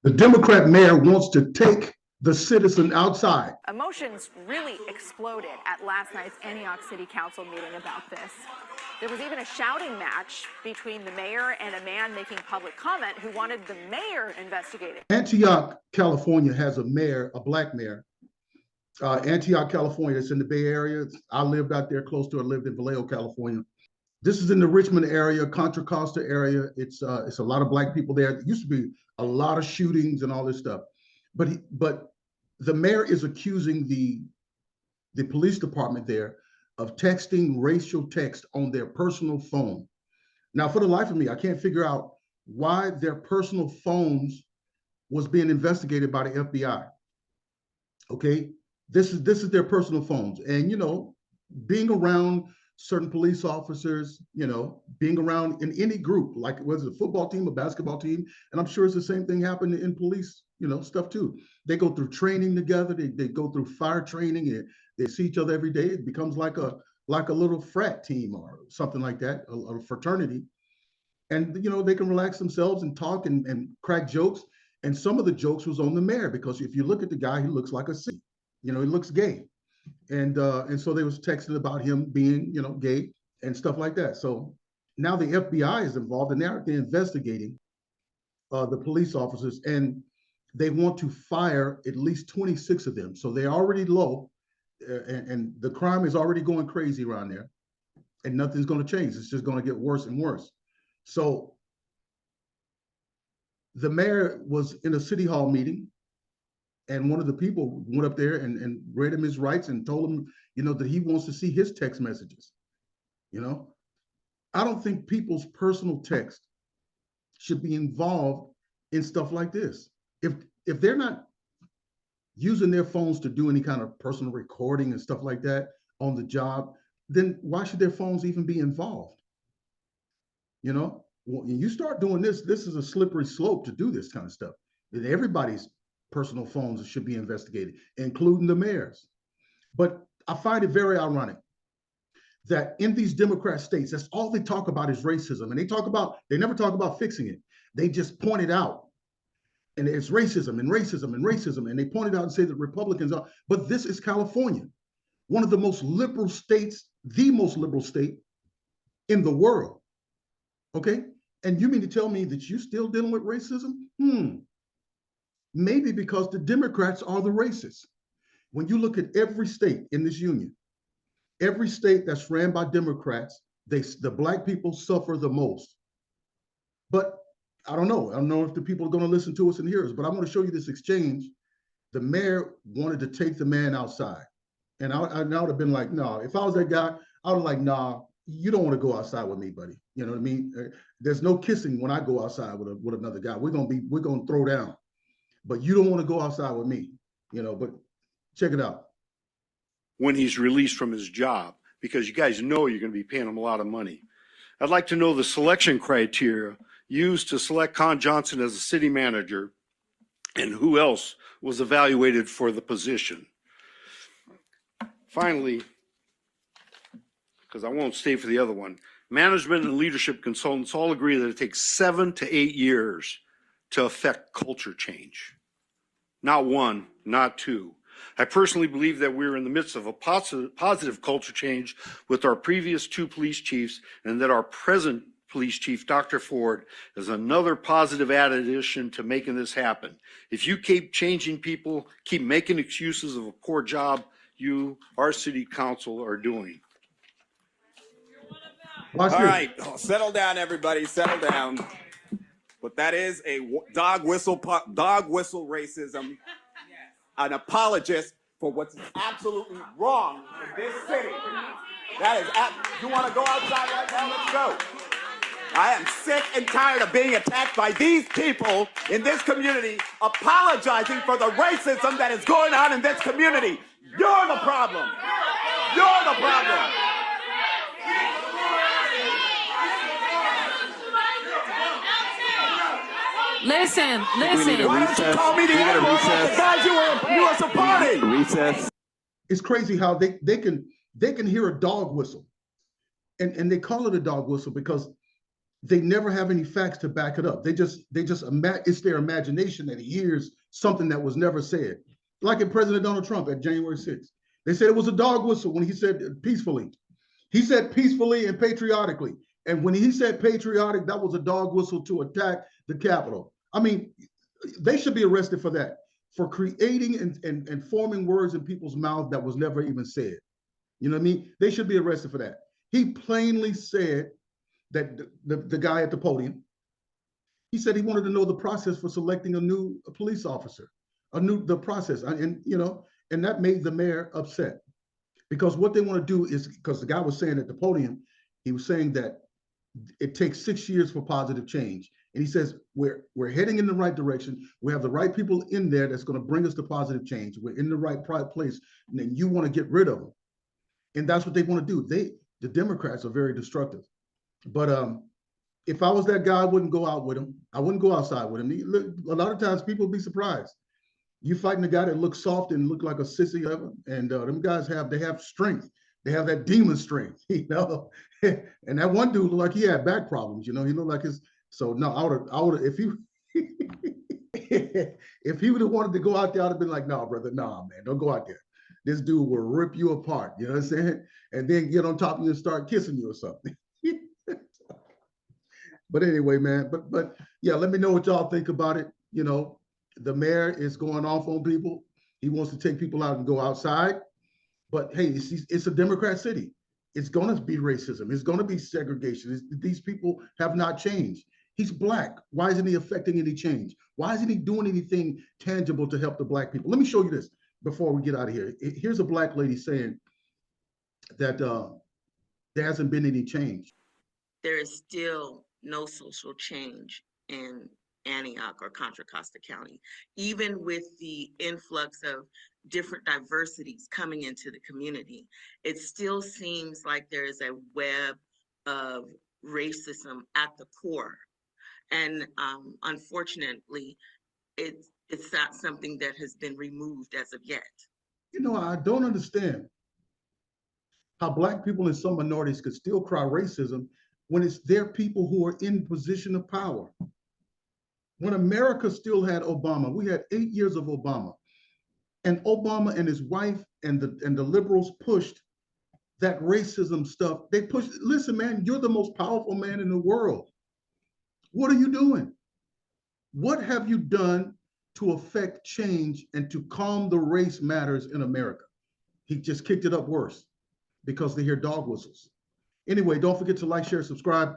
The Democrat mayor wants to take the citizen outside. Emotions really exploded at last night's Antioch City Council meeting about this. There was even a shouting match between the mayor and a man making public comment who wanted the mayor investigated. Antioch, California has a mayor, a black mayor. Antioch, California, it's in the Bay Area. I lived out there close to it. I lived in Vallejo, California. This is in the Richmond area, Contra Costa area. It's a lot of black people there. There used to be a lot of shootings and all this stuff. But the mayor is accusing the police department there of texting racial text on their personal phone. Now, for the life of me, I can't figure out why their personal phones was being investigated by the FBI. Okay, this is their personal phones, and being around certain police officers, being around in any group, like whether it's a football team, a basketball team, and I'm sure it's the same thing happening in police, stuff too. They go through training together. They go through fire training, and they see each other every day. It becomes like a little frat team or something like that, a fraternity. And they can relax themselves and talk and crack jokes. And some of the jokes was on the mayor, because if you look at the guy, he looks like a C. He looks gay. And so they was texting about him being, gay and stuff like that. So now the FBI is involved, and they're investigating the police officers, and they want to fire at least 26 of them. So they're already low, and the crime is already going crazy around there, and nothing's going to change. It's just going to get worse and worse. So the mayor was in a city hall meeting, and one of the people went up there and read him his rights and told him, that he wants to see his text messages. I don't think people's personal text should be involved in stuff like this. If they're not using their phones to do any kind of personal recording and stuff like that on the job, then why should their phones even be involved? When you start doing this is a slippery slope to do this kind of stuff. Everybody's personal phones should be investigated, including the mayor's. But I find it very ironic that in these Democrat states, that's all they talk about is racism. And they never talk about fixing it. They just point it out. And it's racism and racism and racism. And they point it out and say that Republicans are, but this is California, one of the most liberal states, the most liberal state in the world. Okay? And you mean to tell me that you're still dealing with racism? Maybe because the Democrats are the racists. When you look at every state in this union, every state that's ran by Democrats, the black people suffer the most. But I don't know if the people are going to listen to us and hear us, but I want to show you this exchange. The mayor wanted to take the man outside. And I would have been like, no, if I was that guy, I would have like, nah, you don't want to go outside with me, buddy. You know what I mean? There's no kissing when I go outside with another guy. We're going to throw down, but you don't want to go outside with me, but check it out. When he's released from his job, because you guys know you're going to be paying him a lot of money. I'd like to know the selection criteria used to select Con Johnson as a city manager, and who else was evaluated for the position. Finally, because I won't stay for the other one, management and leadership consultants all agree that it takes 7 to 8 years to affect culture change. Not 1, not 2. I personally believe that we're in the midst of a positive culture change with our previous 2 police chiefs, and that our present police chief, Dr. Ford, is another positive addition to making this happen. If you keep changing people, keep making excuses of a poor job you, our city council, are doing. All right, settle down, everybody, settle down. But that is a dog whistle racism, an apologist for what's absolutely wrong in this city. That is, you want to go outside right now? Let's go. I am sick and tired of being attacked by these people in this community, apologizing for the racism that is going on in this community. You're the problem. You're the problem. Listen. Why don't you call me the N-word like the guys you were supporting? Recess. It's crazy how they can hear a dog whistle, and they call it a dog whistle because they never have any facts to back it up. It's their imagination that hears something that was never said. Like in President Donald Trump at January 6th. They said it was a dog whistle when he said peacefully. He said peacefully and patriotically. And when he said patriotic, that was a dog whistle to attack the Capitol. I mean, they should be arrested for that, for creating and forming words in people's mouths that was never even said. You know what I mean? They should be arrested for that. He plainly said that the guy at the podium, he said he wanted to know the process for selecting a new police officer, the process. And, you know, and that made the mayor upset, because what they want to do is, because the guy was saying at the podium, he was saying that it takes 6 years for positive change. And he says, we're heading in the right direction. We have the right people in there that's going to bring us to positive change. We're in the right place. And then you want to get rid of them. And that's what they want to do. The Democrats are very destructive. But if I was that guy, I wouldn't go out with him. I wouldn't go outside with him. A lot of times people would be surprised. You fighting a guy that looks soft and look like a sissy of him, and them guys have strength. They have that demon strength, you know. And that one dude looked like he had back problems, you know. He looked like his. So no, I would if he if he would have wanted to go out there, I'd have been like, no, brother, nah, man, don't go out there. This dude will rip you apart. You know what I'm saying? And then get on top of you and start kissing you or something. But anyway, man, but yeah, let me know what y'all think about it. You know, the mayor is going off on people. He wants to take people out and go outside. But hey, it's a Democrat city. It's going to be racism. It's going to be segregation. These people have not changed. He's black. Why isn't he affecting any change? Why isn't he doing anything tangible to help the black people? Let me show you this before we get out of here. Here's a black lady saying that there hasn't been any change. There is still no social change in Antioch or Contra Costa County, even with the influx of different diversities coming into the community. It still seems like there is a web of racism at the core. And unfortunately, it's not something that has been removed as of yet. You know, I don't understand how black people and some minorities could still cry racism when it's their people who are in position of power. When America still had Obama, we had 8 years of Obama, and Obama and his wife and the liberals pushed that racism stuff. They pushed, listen, man, you're the most powerful man in the world. What are you doing? What have you done to affect change and to calm the race matters in America? He just kicked it up worse because they hear dog whistles. Anyway, don't forget to like, share, subscribe.